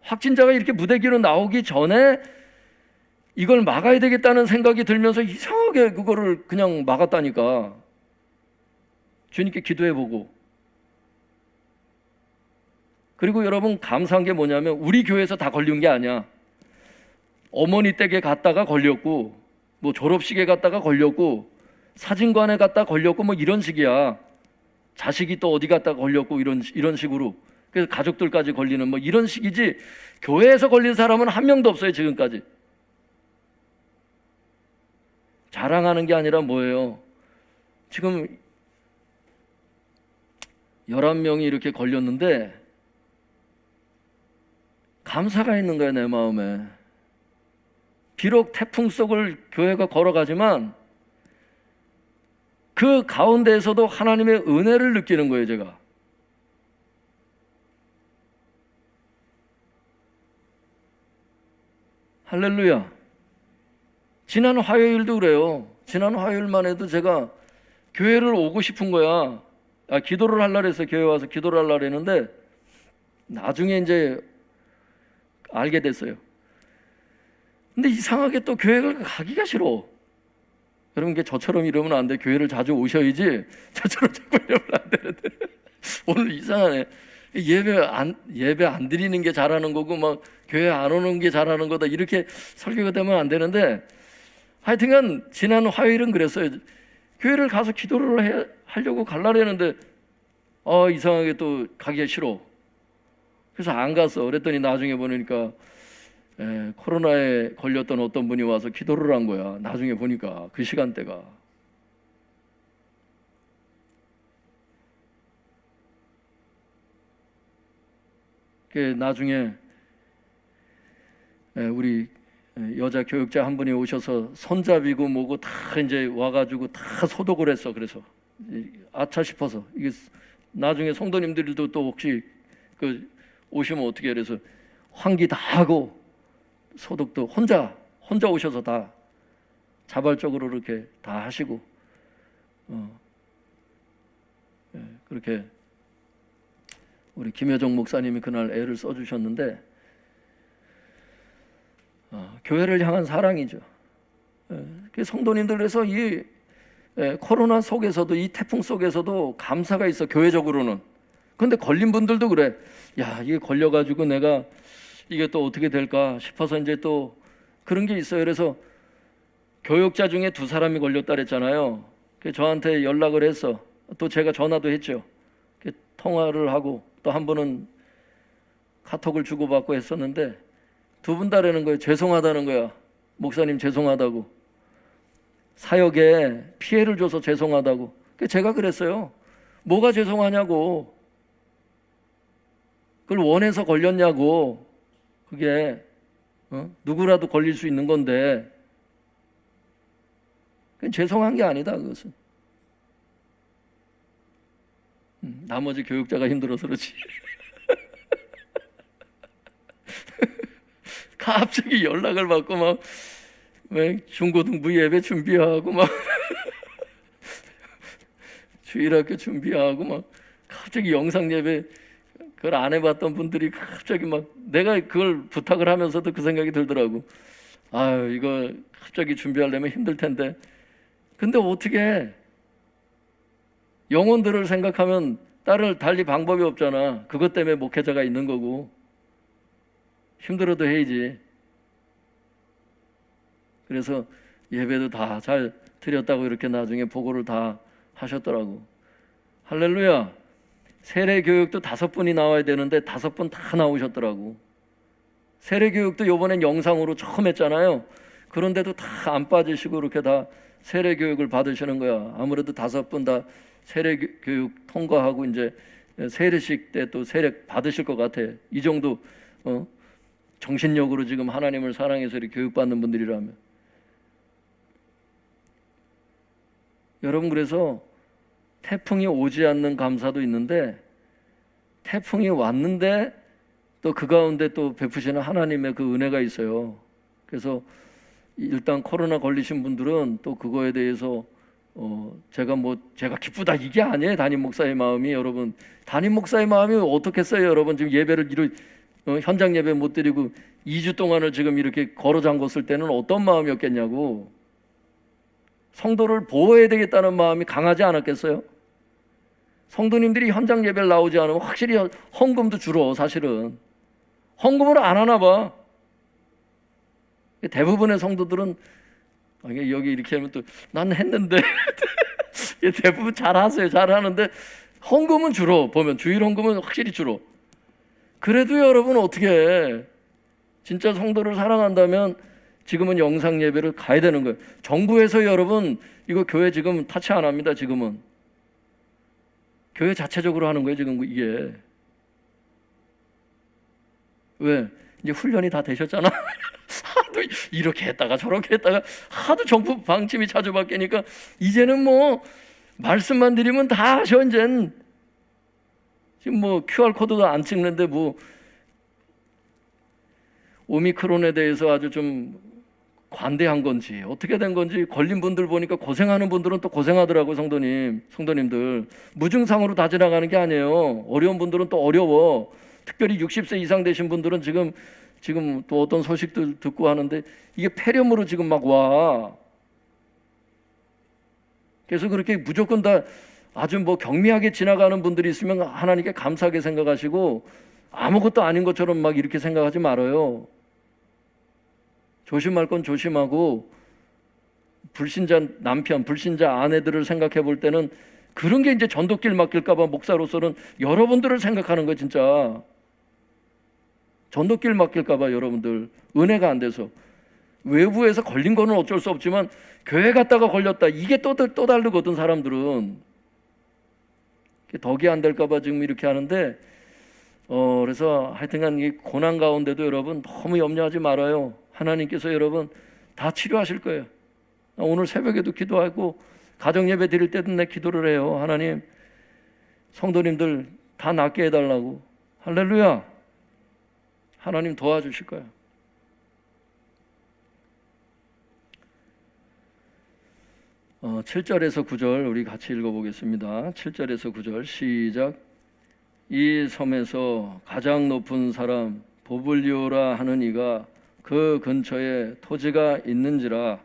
확진자가 이렇게 무대기로 나오기 전에 이걸 막아야 되겠다는 생각이 들면서 이상하게 그거를 그냥 막았다니까. 주님께 기도해보고. 그리고 여러분 감사한 게 뭐냐면, 우리 교회에서 다 걸린 게 아니야. 어머니 댁에 갔다가 걸렸고, 뭐 졸업식에 갔다가 걸렸고, 사진관에 갔다 걸렸고, 뭐 이런 식이야. 자식이 또 어디 갔다 걸렸고 이런 식으로. 그래서 가족들까지 걸리는 뭐 이런 식이지, 교회에서 걸린 사람은 한 명도 없어요, 지금까지. 자랑하는 게 아니라 뭐예요? 지금 11명이 이렇게 걸렸는데 감사가 있는 거야, 내 마음에. 비록 태풍 속을 교회가 걸어가지만 그 가운데에서도 하나님의 은혜를 느끼는 거예요, 제가. 할렐루야. 지난 화요일도 그래요. 지난 화요일만 해도 제가 교회를 오고 싶은 거야. 기도를 하려고 했어요. 교회 와서 기도를 하려고 했는데 나중에 이제 알게 됐어요. 근데 이상하게 또 교회를 가기가 싫어. 여러분, 이게 저처럼 이러면 안 돼. 교회를 자주 오셔야지. 저처럼 자꾸 이러면 안 되는데. 오늘 이상하네. 예배 안 드리는 게 잘하는 거고, 막 교회 안 오는 게 잘하는 거다, 이렇게 설교가 되면 안 되는데, 하여튼간 지난 화요일은 그랬어요. 교회를 가서 기도를 하려고 가려고 했는데 이상하게 또 가기가 싫어. 그래서 안 갔어. 그랬더니 나중에 보니까 코로나에 걸렸던 어떤 분이 와서 기도를 한 거야. 나중에 보니까 그 시간대가. 나중에 우리 여자 교육자 한 분이 오셔서 손잡이고 뭐고 다 이제 와가지고 다 소독을 했어. 그래서 아차 싶어서, 이게 나중에 성도님들도 또 혹시 그 오시면 어떻게 그래서 환기 다 하고 소독도 혼자 오셔서 다 자발적으로 이렇게 다 하시고 그렇게 우리 김여정 목사님이 그날 애를 써주셨는데 교회를 향한 사랑이죠. 성도님들에서 이 코로나 속에서도 이 태풍 속에서도 감사가 있어 교회적으로는. 근데 걸린 분들도 그래. 야, 이게 걸려가지고 내가 이게 또 어떻게 될까 싶어서 이제 또 그런 게 있어요. 그래서 교역자 중에 2사람이 걸렸다 그랬잖아요. 저한테 연락을 해서 또 제가 전화도 했죠. 통화를 하고 또 한 번은 카톡을 주고받고 했었는데 2분 다라는 거예요. 죄송하다는 거야. 목사님 죄송하다고. 사역에 피해를 줘서 죄송하다고. 제가 그랬어요. 뭐가 죄송하냐고. 그걸 원해서 걸렸냐고. 그게 누구라도 걸릴 수 있는 건데 그건 죄송한 게 아니다. 그것은 나머지 교육자가 힘들어서 그렇지. 갑자기 연락을 받고 막 중고등부 예배 준비하고 막 주일학교 준비하고 막 갑자기 영상 예배 그걸 안 해봤던 분들이 갑자기 막 내가 그걸 부탁을 하면서도 그 생각이 들더라고. 아유, 이거 갑자기 준비하려면 힘들 텐데. 근데 어떻게 영혼들을 생각하면 달리 방법이 없잖아. 그것 때문에 목회자가 있는 거고. 힘들어도 해야지. 그래서 예배도 다 잘 드렸다고 이렇게 나중에 보고를 다 하셨더라고. 할렐루야. 세례 교육도 5분이 나와야 되는데 5분 다 나오셨더라고. 세례 교육도 이번엔 영상으로 처음 했잖아요. 그런데도 다 안 빠지시고 이렇게 다 세례 교육을 받으시는 거야. 아무래도 5분 다 세례 교육 통과하고 이제 세례식 때 또 세례 받으실 것 같아. 이 정도 정신력으로 지금 하나님을 사랑해서 이렇게 교육받는 분들이라면. 여러분, 그래서 태풍이 오지 않는 감사도 있는데 태풍이 왔는데 또 그 가운데 또 베푸시는 하나님의 그 은혜가 있어요. 그래서 일단 코로나 걸리신 분들은 또 그거에 대해서 제가 기쁘다 이게 아니에요. 담임 목사의 마음이. 여러분, 담임 목사의 마음이 어떻겠어요. 여러분, 지금 예배를 현장 예배 못 드리고 2주 동안을 지금 이렇게 걸어 잠궜을 때는 어떤 마음이었겠냐고. 성도를 보호해야 되겠다는 마음이 강하지 않았겠어요? 성도님들이 현장 예배를 나오지 않으면 확실히 헌금도 줄어. 사실은 헌금을 안 하나 봐. 대부분의 성도들은 여기 이렇게 하면 또 난 했는데 대부분 잘하세요. 잘하는데 헌금은 줄어. 보면 주일 헌금은 확실히 줄어. 그래도 여러분 어떻게 해? 진짜 성도를 사랑한다면 지금은 영상 예배를 가야 되는 거예요. 정부에서 여러분 이거 교회 지금 타치 안 합니다. 지금은 교회 자체적으로 하는 거예요. 지금 이게 왜? 이제 훈련이 다 되셨잖아. 하도 이렇게 했다가 저렇게 했다가 하도 정부 방침이 자주 바뀌니까 이제는 뭐 말씀만 드리면 다 하셔. 이젠 지금 뭐 QR 코드도 안 찍는데 뭐 오미크론에 대해서 아주 좀 관대한 건지 어떻게 된 건지 걸린 분들 보니까 고생하는 분들은 또 고생하더라고요. 성도님들 무증상으로 다 지나가는 게 아니에요. 어려운 분들은 또 어려워. 특별히 60세 이상 되신 분들은 지금 또 어떤 소식들 듣고 하는데 이게 폐렴으로 지금 막 와. 그래서 그렇게 무조건 다 아주 뭐 경미하게 지나가는 분들이 있으면 하나님께 감사하게 생각하시고 아무것도 아닌 것처럼 막 이렇게 생각하지 말아요. 조심할 건 조심하고 불신자 남편, 불신자 아내들을 생각해 볼 때는 그런 게 이제 전도길 맡길까 봐 목사로서는 여러분들을 생각하는 거예요. 진짜 전도길 맡길까 봐 여러분들 은혜가 안 돼서 외부에서 걸린 거는 어쩔 수 없지만 교회 갔다가 걸렸다 이게 또 다르거든. 사람들은 덕이 안 될까 봐 지금 이렇게 하는데 그래서 하여튼간 이 고난 가운데도 여러분 너무 염려하지 말아요. 하나님께서 여러분 다 치료하실 거예요. 오늘 새벽에도 기도하고 가정 예배 드릴 때도 내 기도를 해요. 하나님 성도님들 다 낫게 해달라고. 할렐루야. 하나님 도와주실 거예요. 어, 7절에서 9절 우리 같이 읽어보겠습니다. 7절에서 9절 시작. 이 섬에서 가장 높은 사람 보블리오라 하는 이가 그 근처에 토지가 있는지라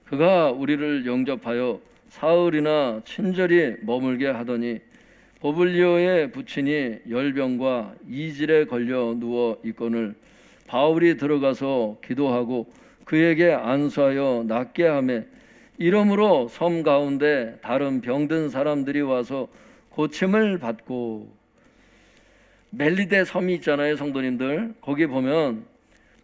그가 우리를 영접하여 사흘이나 친절히 머물게 하더니 보블리오의 부친이 열병과 이질에 걸려 누워 있거늘 바울이 들어가서 기도하고 그에게 안수하여 낫게 하매 이러므로 섬 가운데 다른 병든 사람들이 와서 고침을 받고 멜리데 섬이 있잖아요, 성도님들. 거기 보면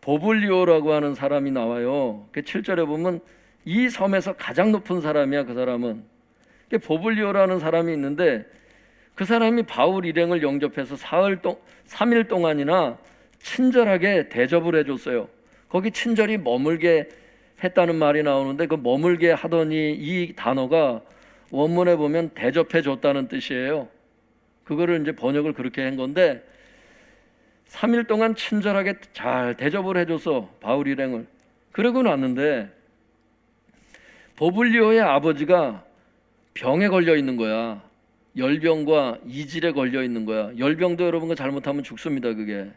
보블리오라고 하는 사람이 나와요. 7절에 보면 이 섬에서 가장 높은 사람이야, 그 사람은. 보블리오라는 사람이 있는데 그 사람이 바울 일행을 영접해서 3일 동안이나 친절하게 대접을 해줬어요. 거기 친절히 머물게 했다는 말이 나오는데 그 머물게 하더니 이 단어가 원문에 보면 대접해 줬다는 뜻이에요. 그거를 이제 번역을 그렇게 한 건데 3일 동안 친절하게 잘 대접을 해줘서 바울 일행을. 그러고 났는데 보블리오의 아버지가 병에 걸려 있는 거야. 열병과 이질에 걸려 있는 거야. 열병도 여러분가 잘못하면 죽습니다. 그게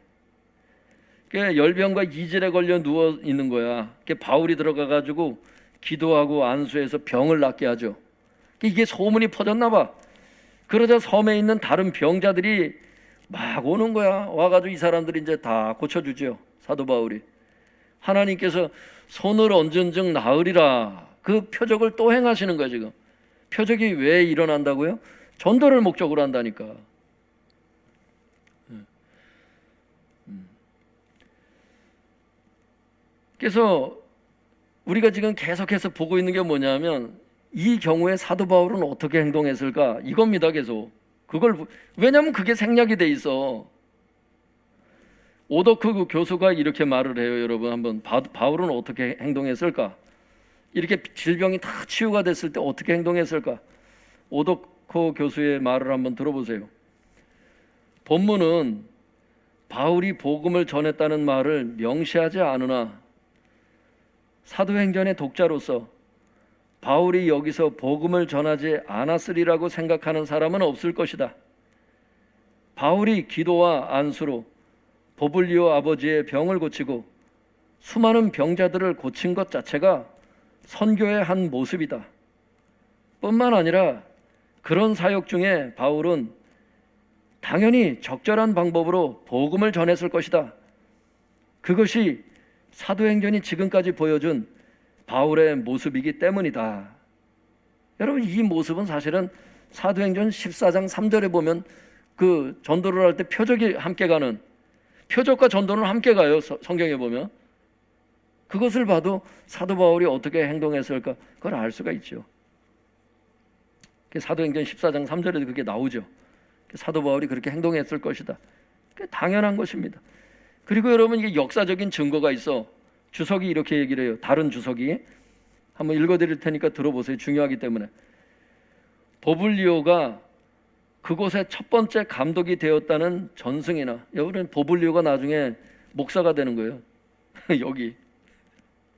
열병과 이질에 걸려 누워 있는 거야. 바울이 들어가 가지고 기도하고 안수해서 병을 낫게 하죠. 이게 소문이 퍼졌나 봐. 그러자 섬에 있는 다른 병자들이 막 오는 거야. 와가지고 이 사람들이 이제 다 고쳐주죠. 사도 바울이. 하나님께서 손을 얹은 즉 나으리라. 그 표적을 또 행하시는 거야 지금. 표적이 왜 일어난다고요? 전도를 목적으로 한다니까. 그래서 우리가 지금 계속해서 보고 있는 게 뭐냐면 이 경우에 사도 바울은 어떻게 행동했을까? 이겁니다. 계속. 왜냐하면 그게 생략이 돼 있어. 오더크 교수가 이렇게 말을 해요. 여러분 한번 바울은 어떻게 행동했을까? 이렇게 질병이 다 치유가 됐을 때 어떻게 행동했을까? 오더크 교수의 말을 한번 들어보세요. 본문은 바울이 복음을 전했다는 말을 명시하지 않으나 사도행전의 독자로서 바울이 여기서 복음을 전하지 않았으리라고 생각하는 사람은 없을 것이다. 바울이 기도와 안수로 보블리오 아버지의 병을 고치고 수많은 병자들을 고친 것 자체가 선교의 한 모습이다. 뿐만 아니라 그런 사역 중에 바울은 당연히 적절한 방법으로 복음을 전했을 것이다. 그것이 사도행전이 지금까지 보여준 바울의 모습이기 때문이다. 여러분 이 모습은 사실은 사도행전 14장 3절에 보면 그 전도를 할 때 표적이 함께 가는, 표적과 전도는 함께 가요. 성경에 보면. 그것을 봐도 사도 바울이 어떻게 행동했을까 그걸 알 수가 있죠. 사도행전 14장 3절에도 그게 나오죠. 사도 바울이 그렇게 행동했을 것이다. 그게 당연한 것입니다. 그리고 여러분 이게 역사적인 증거가 있어. 주석이 이렇게 얘기를 해요. 다른 주석이. 한번 읽어드릴 테니까 들어보세요. 중요하기 때문에. 보블리오가 그곳의 첫 번째 감독이 되었다는 전승이나, 여러분 보블리오가 나중에 목사가 되는 거예요. 여기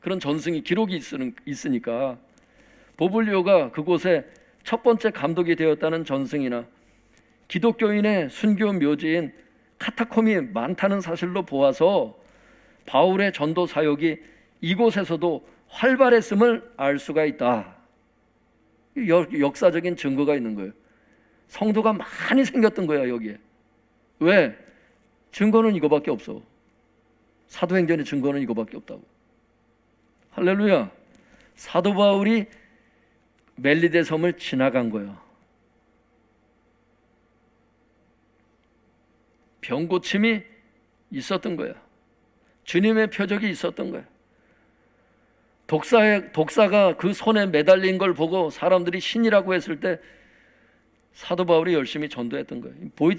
그런 전승이 기록이 있으니까 보블리오가 그곳에 첫 번째 감독이 되었다는 전승이나 기독교인의 순교 묘지인 카타콤이 많다는 사실로 보아서 바울의 전도 사역이 이곳에서도 활발했음을 알 수가 있다. 역사적인 증거가 있는 거예요. 성도가 많이 생겼던 거야 여기에. 왜? 증거는 이거밖에 없어. 사도행전의 증거는 이거밖에 없다고. 할렐루야. 사도 바울이 멜리데 섬을 지나간 거야. 병고침이 있었던 거야. 주님의 표적이 있었던 거야. 독사가 그 손에 매달린 걸 보고 사람들이 신이라고 했을 때 사도 바울이 열심히 전도했던 거예요.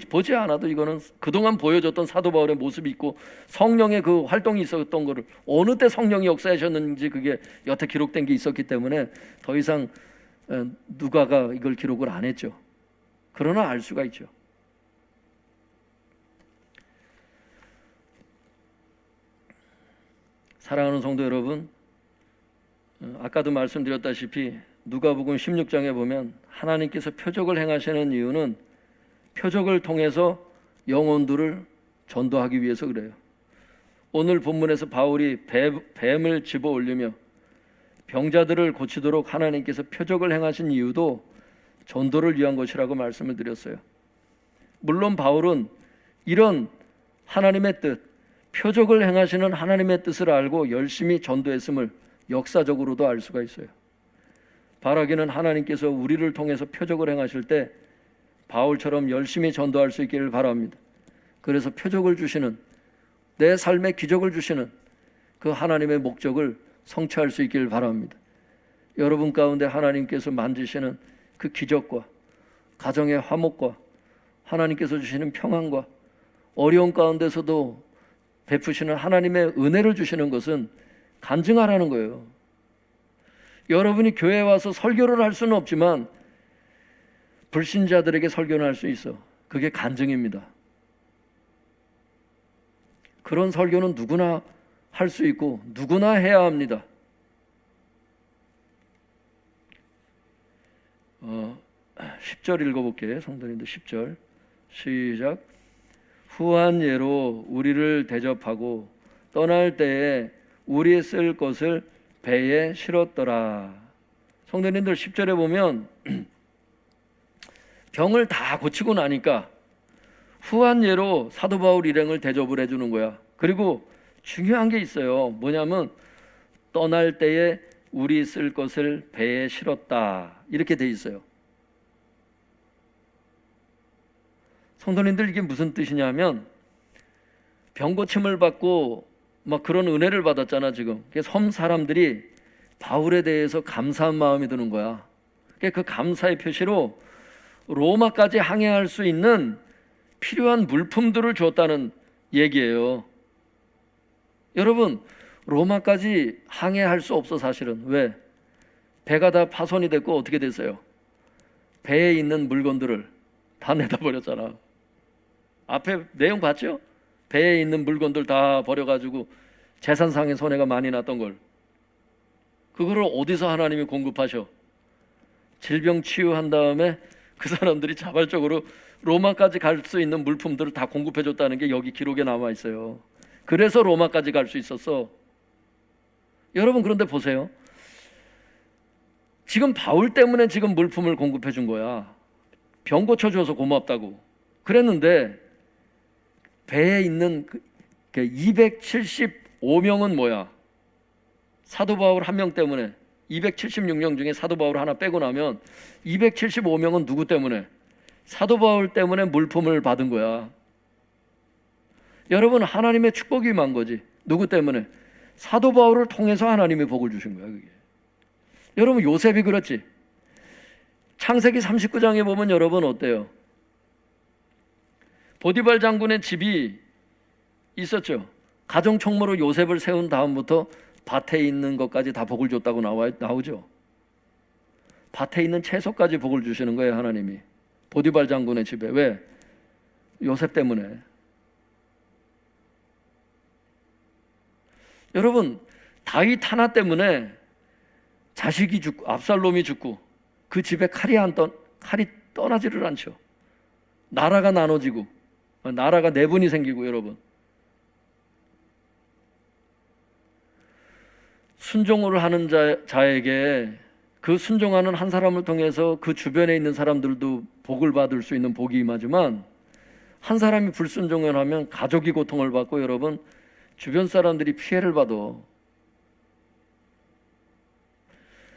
보지 않아도 이거는 그동안 보여줬던 사도 바울의 모습이 있고 성령의 그 활동이 있었던 거를 어느 때 성령이 역사하셨는지 그게 여태 기록된 게 있었기 때문에 더 이상 누가가 이걸 기록을 안 했죠. 그러나 알 수가 있죠. 사랑하는 성도 여러분, 아까도 말씀드렸다시피 누가복음 16장에 보면 하나님께서 표적을 행하시는 이유는 표적을 통해서 영혼들을 전도하기 위해서 그래요. 오늘 본문에서 바울이 뱀을 집어 올리며 병자들을 고치도록 하나님께서 표적을 행하신 이유도 전도를 위한 것이라고 말씀을 드렸어요. 물론 바울은 이런 하나님의 뜻, 표적을 행하시는 하나님의 뜻을 알고 열심히 전도했음을 역사적으로도 알 수가 있어요. 바라기는 하나님께서 우리를 통해서 표적을 행하실 때 바울처럼 열심히 전도할 수 있기를 바랍니다. 그래서 표적을 주시는, 내 삶에 기적을 주시는 그 하나님의 목적을 성취할 수 있기를 바랍니다. 여러분 가운데 하나님께서 만지시는 그 기적과 가정의 화목과 하나님께서 주시는 평안과 어려운 가운데서도 베푸시는 하나님의 은혜를 주시는 것은 간증하라는 거예요. 여러분이 교회에 와서 설교를 할 수는 없지만 불신자들에게 설교는 할 수 있어. 그게 간증입니다. 그런 설교는 누구나 할 수 있고 누구나 해야 합니다. 10절 읽어볼게요. 성도님들 10절 시작. 후한 예로 우리를 대접하고 떠날 때에 우리 쓸 것을 배에 실었더라. 성도님들 10절에 보면 병을 다 고치고 나니까 후한 예로 사도 바울 일행을 대접을 해주는 거야. 그리고 중요한 게 있어요. 뭐냐면 떠날 때에 우리 쓸 것을 배에 실었다. 이렇게 돼 있어요. 성도님들 이게 무슨 뜻이냐면 병 고침을 받고 막 그런 은혜를 받았잖아 지금. 섬 사람들이 바울에 대해서 감사한 마음이 드는 거야. 그 감사의 표시로 로마까지 항해할 수 있는 필요한 물품들을 줬다는 얘기예요. 여러분 로마까지 항해할 수 없어 사실은. 왜? 배가 다 파손이 됐고 어떻게 됐어요? 배에 있는 물건들을 다 내다 버렸잖아. 앞에 내용 봤죠? 배에 있는 물건들 다 버려가지고 재산상의 손해가 많이 났던 걸. 그거를 어디서 하나님이 공급하셔? 질병 치유한 다음에 그 사람들이 자발적으로 로마까지 갈 수 있는 물품들을 다 공급해 줬다는 게 여기 기록에 남아 있어요. 그래서 로마까지 갈 수 있었어. 여러분 그런데 보세요. 지금 바울 때문에 지금 물품을 공급해 준 거야. 병 고쳐줘서 고맙다고 그랬는데 배에 있는 275명은 뭐야? 사도 바울 한 명 때문에 276명 중에 사도 바울 하나 빼고 나면 275명은 누구 때문에? 사도 바울 때문에 물품을 받은 거야. 여러분 하나님의 축복이 임한 거지. 누구 때문에? 사도 바울을 통해서 하나님이 복을 주신 거야. 그게. 여러분 요셉이 그렇지. 창세기 39장에 보면 여러분 어때요? 보디발 장군의 집이 있었죠. 가정 총무로 요셉을 세운 다음부터 밭에 있는 것까지 다 복을 줬다고 나오죠. 밭에 있는 채소까지 복을 주시는 거예요 하나님이. 보디발 장군의 집에. 왜? 요셉 때문에. 여러분 다윗 하나 때문에 자식이 죽고 압살롬이 죽고 그 집에 칼이 떠나지를 않죠. 나라가 나눠지고 나라가 내분이 생기고. 여러분 순종을 하는 자에게 그 순종하는 한 사람을 통해서 그 주변에 있는 사람들도 복을 받을 수 있는 복이 임하지만 한 사람이 불순종을 하면 가족이 고통을 받고 여러분 주변 사람들이 피해를 받아.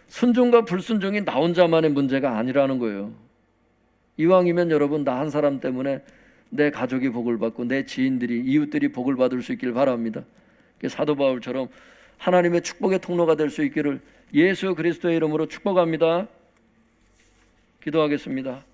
순종과 불순종이 나 혼자만의 문제가 아니라는 거예요. 이왕이면 여러분 나 한 사람 때문에 내 가족이 복을 받고 내 지인들이 이웃들이 복을 받을 수 있기를 바랍니다. 사도 바울처럼 하나님의 축복의 통로가 될 수 있기를 예수 그리스도의 이름으로 축복합니다. 기도하겠습니다.